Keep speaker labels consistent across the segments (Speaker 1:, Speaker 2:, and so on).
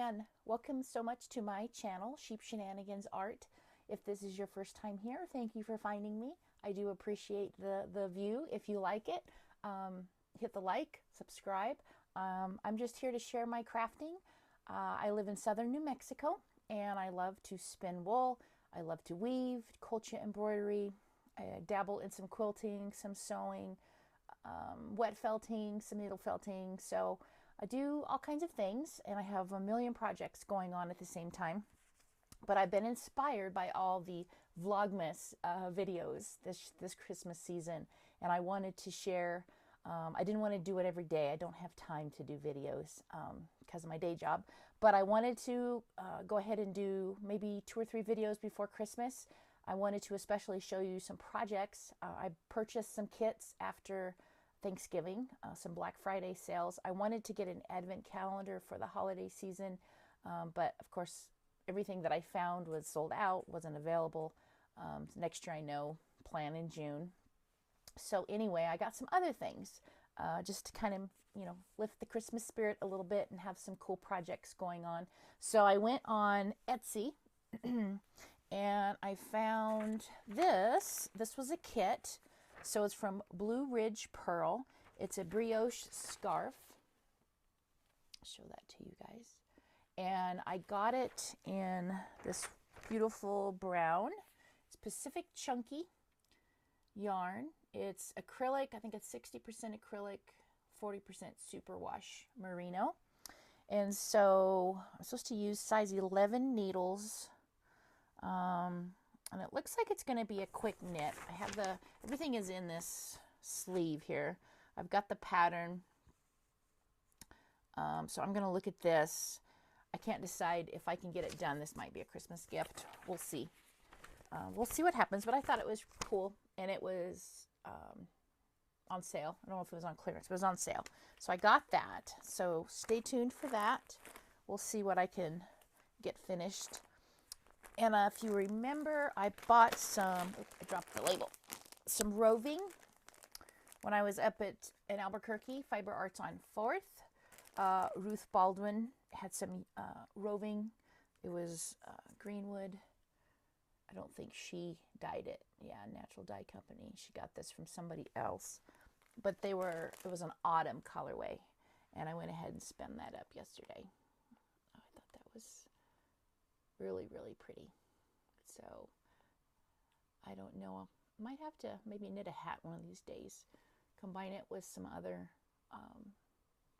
Speaker 1: and welcome so much to my channel, Sheep Shenanigans Art. If this is your first time here, thank you for finding me. I do appreciate the view. If you like it, hit the like, subscribe. I'm just here to share my crafting. I live in southern New Mexico, and I love to spin wool. I love to weave, crochet embroidery. I dabble in some quilting, some sewing, wet felting, some needle felting. So I do all kinds of things, and I have a million projects going on at the same time. But I've been inspired by all the Vlogmas videos this Christmas season, and I wanted to share. I didn't want to do it every day. I don't have time to do videos because of my day job. But I wanted to go ahead and do maybe 2 or 3 videos before Christmas. I wanted to especially show you some projects. I purchased some kits after Thanksgiving, some Black Friday sales. I wanted to get an advent calendar for the holiday season, but of course, everything that I found was sold out, wasn't available. Next year, I know, plan in June. So anyway, I got some other things just to kind of, lift the Christmas spirit a little bit and have some cool projects going on. So I went on Etsy and I found this. This was a kit. So it's from Blue Ridge Purl. It's a brioche scarf. I'll show that to you guys. And I got it in this beautiful brown. It's Pacific Chunky yarn. It's acrylic. I think it's 60% acrylic, 40% superwash merino. And so I'm supposed to use size 11 needles. And it looks like it's going to be a quick knit. I have everything is in this sleeve here. I've got the pattern. So I'm going to look at this. I can't decide if I can get it done. This might be a Christmas gift. We'll see. We'll see what happens, but I thought it was cool, and it was on sale. I don't know if it was on clearance, but it was on sale. So I got that. So stay tuned for that. We'll see what I can get finished. And if you remember, I bought some, I dropped the label, some roving when I was up in Albuquerque, Fiber Arts on 4th. Ruth Baldwin had some roving. It was Greenwood. I don't think she dyed it. Yeah, Natural Dye Company. She got this from somebody else. But it was an autumn colorway. And I went ahead and spun that up yesterday. I thought that was really, really pretty. So I don't know. I might have to maybe knit a hat one of these days. Combine it with some other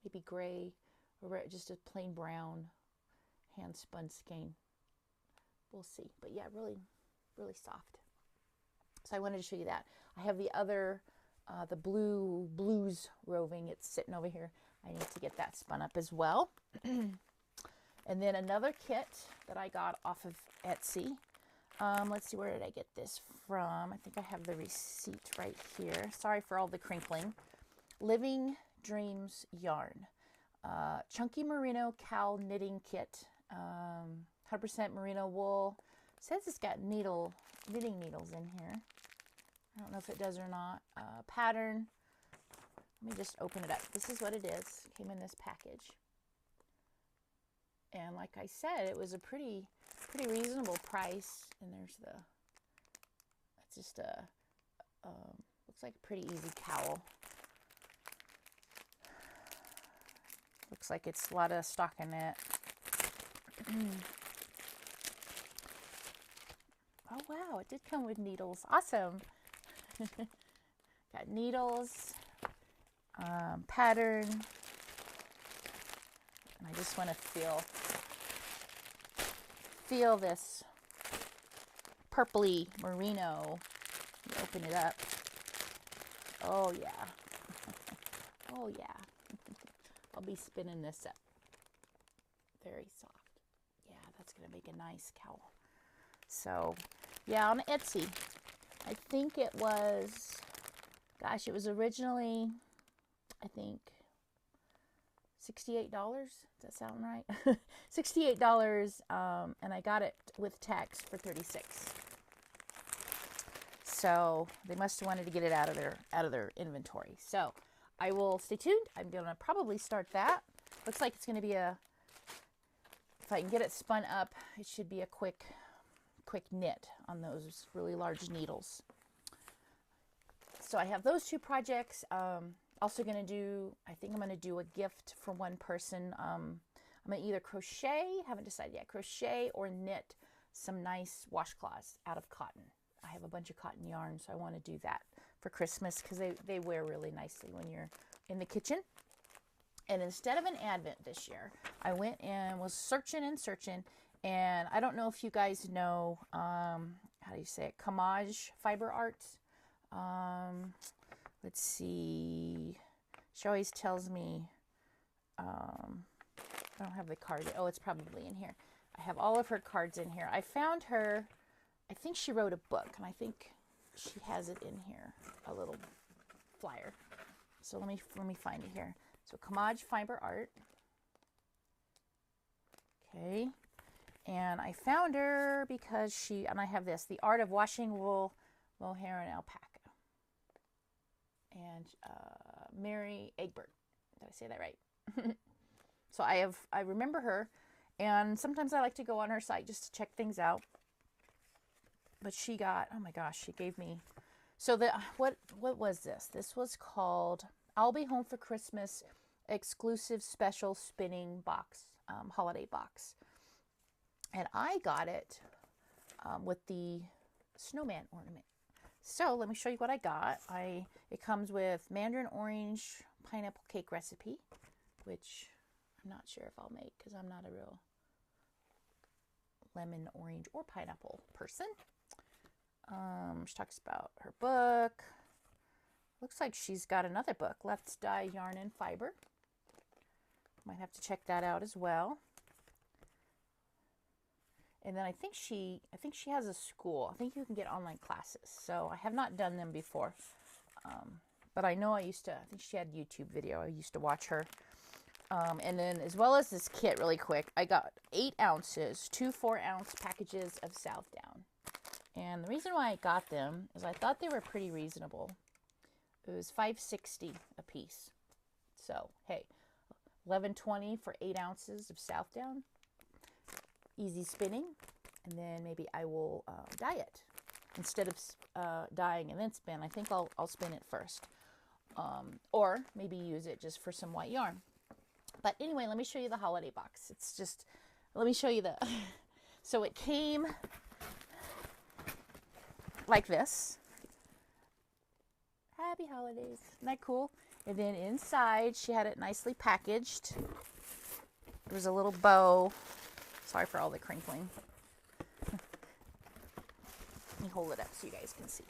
Speaker 1: maybe gray or just a plain brown hand spun skein. We'll see. But yeah, really, really soft. So I wanted to show you that. I have the other, the blues roving. It's sitting over here. I need to get that spun up as well. And then another kit that I got off of Etsy. Let's see, where did I get this from? I think I have the receipt right here. Sorry for all the crinkling. Living Dreams yarn. Chunky Merino Cowl Knitting Kit. 100% merino wool. It says it's got knitting needles in here. I don't know if it does or not. Pattern. Let me just open it up. This is what it is. It came in this package. And like I said, it was a pretty reasonable price. And there's it's just looks like a pretty easy cowl. Looks like it's a lot of stockinette. Oh wow, it did come with needles. Awesome. Got needles, pattern, and I just want to feel this purpley merino. Open it up. Oh yeah. Oh yeah. I'll be spinning this up. Very soft. Yeah, that's going to make a nice cowl. So, yeah, on Etsy, I think it was, gosh, it was originally, I think, $68. Does that sound right? $68, and I got it with tax for $36. So they must have wanted to get it out of their inventory. So I will stay tuned. I'm going to probably start that. Looks like it's going to be a if I can get it spun up, it should be a quick knit on those really large needles. So I have those two projects. Also going to do, I think I'm going to do a gift for one person. I'm going to either crochet, haven't decided yet, crochet or knit some nice washcloths out of cotton. I have a bunch of cotton yarn, so I want to do that for Christmas because they wear really nicely when you're in the kitchen. And instead of an Advent this year, I went and was searching, and I don't know if you guys know, how do you say it, Kamaj fiber arts. Let's see, she always tells me, I don't have the card. Oh, it's probably in here. I have all of her cards in here. I found her, I think she wrote a book, and I think she has it in here, a little flyer. So let me find it here. So Kamaj Fiber Art. Okay. And I found her because and I have this, The Art of Washing Wool, Mohair, and Alpaca. And Mary Egbert. Did I say that right? So I remember her, and sometimes I like to go on her site just to check things out. But she got, oh my gosh, she gave me, so what was this? This was called I'll Be Home for Christmas exclusive special spinning box, holiday box. And I got it with the snowman ornament. So let me show you what I got. It comes with mandarin orange pineapple cake recipe, which I'm not sure if I'll make because I'm not a real lemon, orange, or pineapple person. She talks about her book. Looks like she's got another book, Let's Dye Yarn and Fiber. Might have to check that out as well. And then I think she has a school. I think you can get online classes. So I have not done them before. But I know I think she had a YouTube video. I used to watch her. And then as well as this kit really quick, I got 8 ounces, 2 4-ounce packages of Southdown. And the reason why I got them is I thought they were pretty reasonable. It was $5.60 a piece. So, hey, $11.20 for 8 ounces of Southdown. Easy spinning. And then maybe I will dye it. Instead of dyeing and then spin, I think I'll spin it first. Or maybe use it just for some white yarn. But anyway, let me show you the holiday box. Let me show you so it came like this. Happy holidays. Isn't that cool? And then inside, she had it nicely packaged. There was a little bow. Sorry for all the crinkling. Let me hold it up so you guys can see.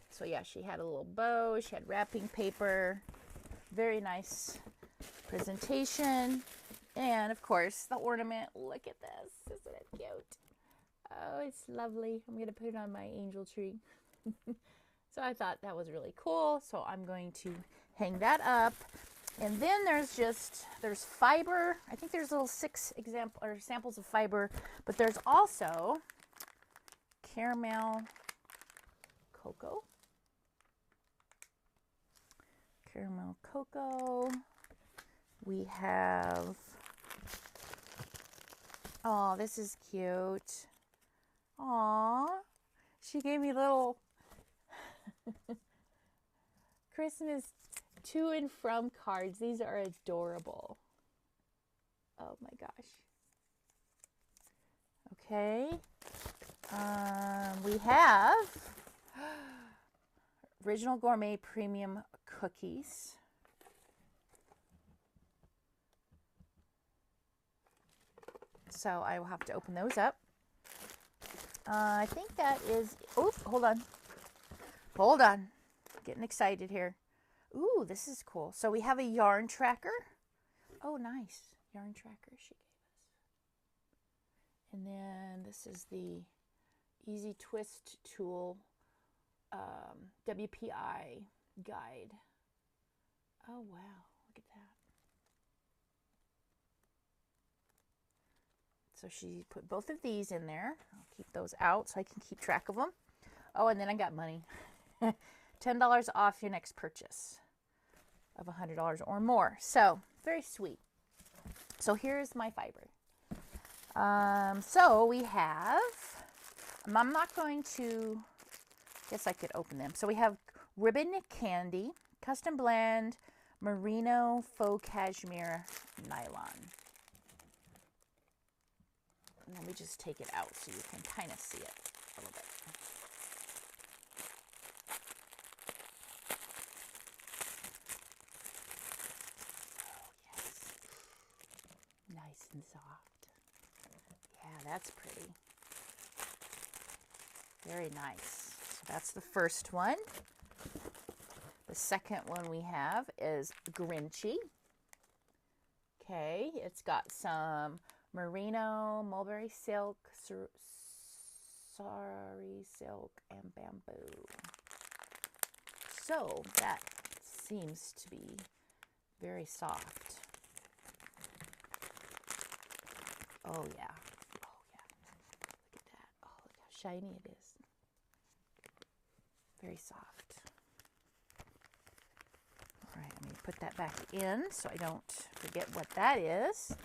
Speaker 1: So yeah, she had a little bow. She had wrapping paper. Very nice presentation. And of course, the ornament. Look at this. Isn't it cute? Oh, it's lovely. I'm going to put it on my angel tree. So I thought that was really cool. So I'm going to hang that up. And then there's fiber. I think there's little 6 samples of fiber, but there's also caramel cocoa. Caramel cocoa. We have, oh, this is cute. Aw, she gave me little Christmas to and from cards. These are adorable. Oh my gosh. Okay. We have Original Gourmet Premium Cookies. So I will have to open those up. I think that is, oh, hold on. Hold on. Getting excited here. Ooh, this is cool. So we have a yarn tracker. Oh, nice. Yarn tracker she gave us. And then this is the Easy Twist Tool WPI guide. Oh, wow. Look at that. So she put both of these in there. I'll keep those out so I can keep track of them. Oh, and then I got money. $10 off your next purchase of $100 or more. So, very sweet. So here's my fiber. So we have, I'm not going to, guess I could open them. So we have Ribbon Candy, Custom Blend, Merino Faux Cashmere Nylon. And let me just take it out so you can kind of see it a little bit. Oh, yes. Nice and soft. Yeah, that's pretty. Very nice. So that's the first one. The second one we have is Grinchy. Okay, it's got some merino, mulberry silk, sari silk, and bamboo. So that seems to be very soft. Oh yeah. Oh yeah. Look at that. Oh, look how shiny it is. Very soft. All right, let me put that back in so I don't forget what that is.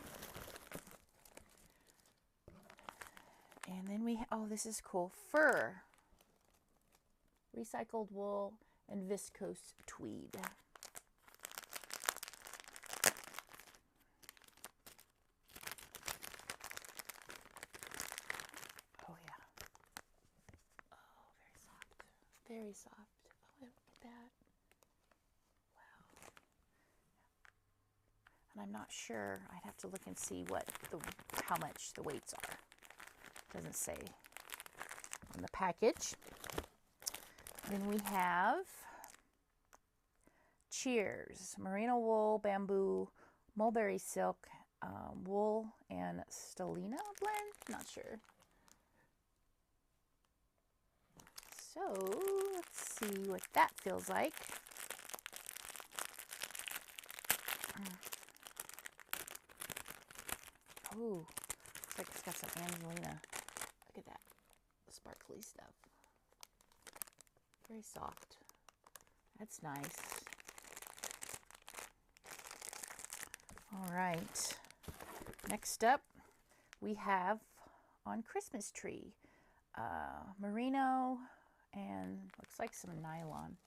Speaker 1: And then we, oh, this is cool. Fur. Recycled wool and viscose tweed. Oh, yeah. Oh, very soft. Very soft. Oh, look at that. Wow. And I'm not sure. I'd have to look and see how much the weights are. Doesn't say on the package. Then we have Cheers, merino wool, bamboo, mulberry silk, wool, and stellina blend. Not sure. So let's see what that feels like. Oh, looks like it's got some Angelina. Look at that sparkly stuff. Very soft. That's nice. All right. Next up, we have on Christmas tree, merino and looks like some nylon.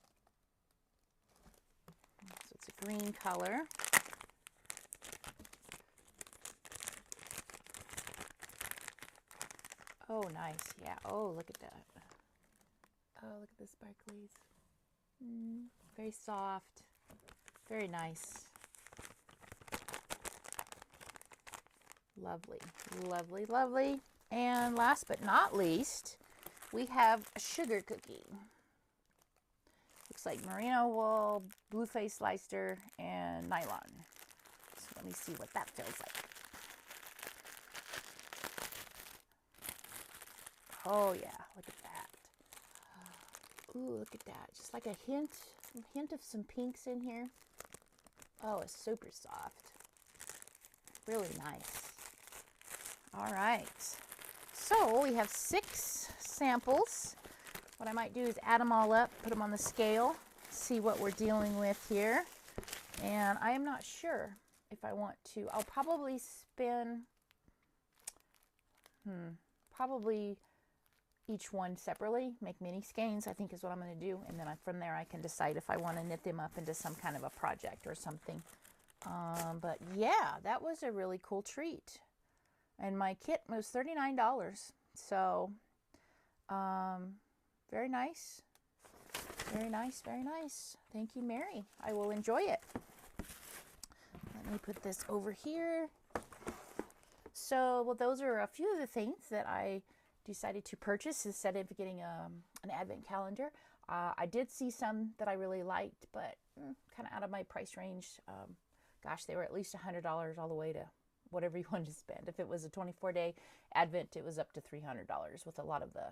Speaker 1: So it's a green color. Oh, nice. Yeah. Oh, look at that. Oh, look at the sparklies. Very soft. Very nice. Lovely. Lovely, lovely. And last but not least, we have a sugar cookie. Looks like merino wool, blue face Leicester, and nylon. So let me see what that feels like. Oh yeah, look at that. Ooh, look at that. Just like a hint of some pinks in here. Oh, it's super soft. Really nice. All right. So we have 6 samples. What I might do is add them all up, put them on the scale, see what we're dealing with here. And I am not sure if I want to. I'll probably spin, probably each one separately, make mini skeins, I think is what I'm going to do. And then from there I can decide if I want to knit them up into some kind of a project or something. But yeah, that was a really cool treat. And my kit was $39. So, very nice. Very nice, very nice. Thank you, Mary. I will enjoy it. Let me put this over here. So, well, those are a few of the things that I decided to purchase instead of getting an advent calendar. I did see some that I really liked, but kind of out of my price range. Gosh, they were at least $100 all the way to whatever you wanted to spend. If it was a 24-day advent, it was up to $300 with a lot of the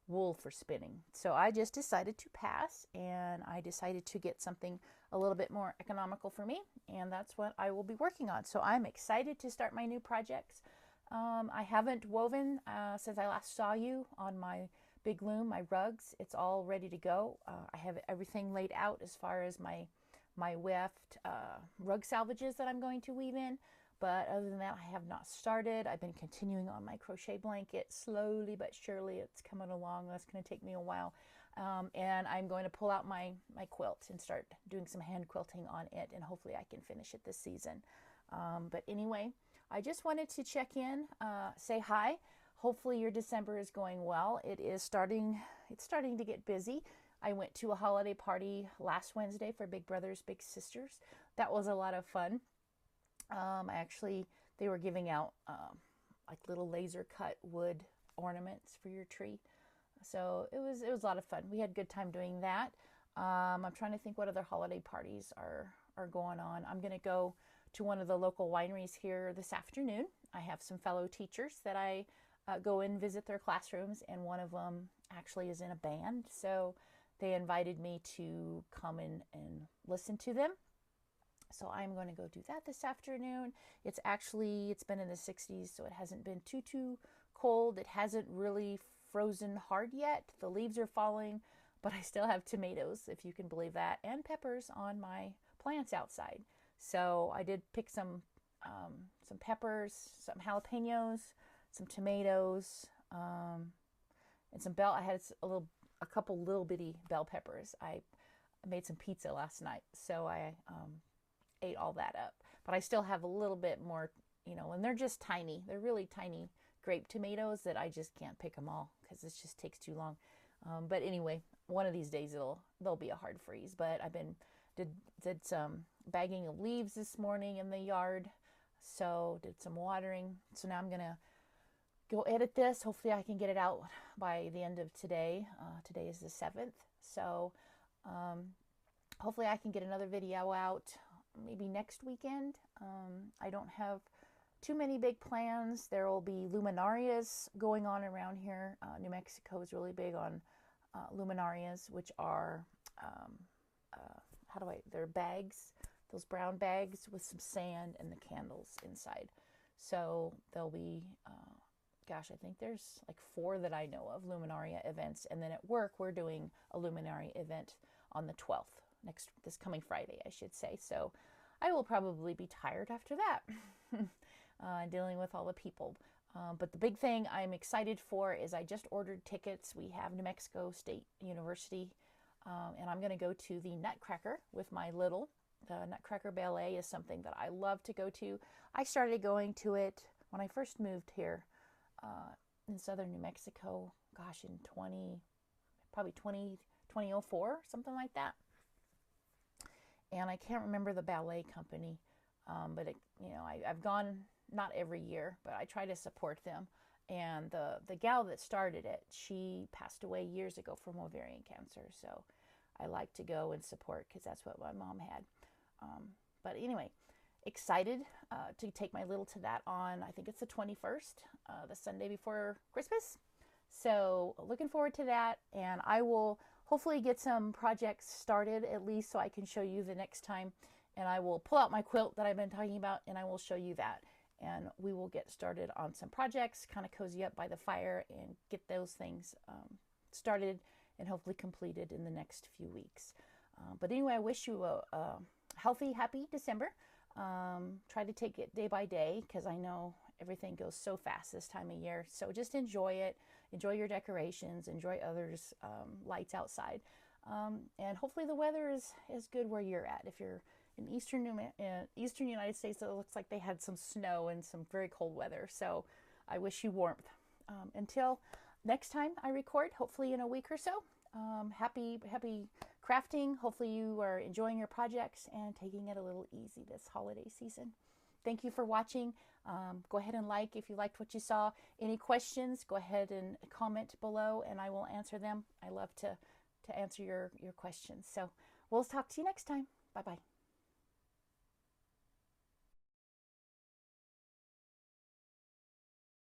Speaker 1: wool for spinning. So I just decided to pass, and I decided to get something a little bit more economical for me, and that's what I will be working on. So I'm excited to start my new projects. I haven't woven since I last saw you on my big loom, my rugs. It's all ready to go. I have everything laid out as far as my weft rug salvages that I'm going to weave in, But other than that, I have not started. I've been continuing on my crochet blanket slowly but surely. It's coming along. That's going to take me a while. And I'm going to pull out my quilt and start doing some hand quilting on it, and hopefully I can finish it this season. But anyway, I just wanted to check in, say hi. Hopefully your December is going well. It's starting to get busy. I went to a holiday party last Wednesday for Big Brothers Big Sisters. That was a lot of fun. They were giving out like little laser cut wood ornaments for your tree. So it was a lot of fun. We had a good time doing that. I'm trying to think what other holiday parties are going on. I'm going to go to one of the local wineries here this afternoon. I have some fellow teachers that I go and visit their classrooms, and one of them actually is in a band. So they invited me to come in and listen to them. So I'm going to go do that this afternoon. It's been in the 60s, so it hasn't been too cold. It hasn't really frozen hard yet. The leaves are falling, but I still have tomatoes, if you can believe that, and peppers on my plants outside. So I did pick some peppers, some jalapenos, some tomatoes, and some I had a couple little bitty bell peppers. I made some pizza last night, so I ate all that up. But I still have a little bit more, and they're just tiny. They're really tiny grape tomatoes that I just can't pick them all because it just takes too long. But anyway, one of these days they'll be a hard freeze. But did some bagging of leaves this morning in the yard, so did some watering. So now I'm gonna go edit this. Hopefully I can get it out by the end of today. Today is the 7th, so hopefully I can get another video out maybe next weekend. I don't have too many big plans. There will be luminarias going on around here. New Mexico is really big on luminarias, which are they're bags, those brown bags with some sand and the candles inside. So there'll be I think there's like 4 that I know of luminaria events, and then at work we're doing a luminaria event on the 12th, this coming Friday, I should say. So I will probably be tired after that, dealing with all the people. But the big thing I'm excited for is I just ordered tickets. We have New Mexico State University, and I'm going to go to the Nutcracker with my little. The Nutcracker Ballet is something that I love to go to. I started going to it when I first moved here in southern New Mexico, in 2004, something like that. And I can't remember the ballet company, but I've gone not every year, but I try to support them. And the gal that started it, she passed away years ago from ovarian cancer. So I like to go and support because that's what my mom had. But anyway, excited to take my little to that on, I think it's the 21st, the Sunday before Christmas. So looking forward to that, and I will hopefully get some projects started at least so I can show you the next time. And I will pull out my quilt that I've been talking about, and I will show you that. And we will get started on some projects, kind of cozy up by the fire and get those things started and hopefully completed in the next few weeks. But anyway, I wish you a healthy, happy December. Try to take it day by day because I know everything goes so fast this time of year. So just enjoy it. Enjoy your decorations. Enjoy others' lights outside. And hopefully the weather is good where you're at. If you're in eastern United States, it looks like they had some snow and some very cold weather. So I wish you warmth. Until next time I record, hopefully in a week or so. Happy crafting. Hopefully you are enjoying your projects and taking it a little easy this holiday season. Thank you for watching. Go ahead and like if you liked what you saw. Any questions, go ahead and comment below and I will answer them. I love to answer your questions. So we'll talk to you next time. Bye-bye.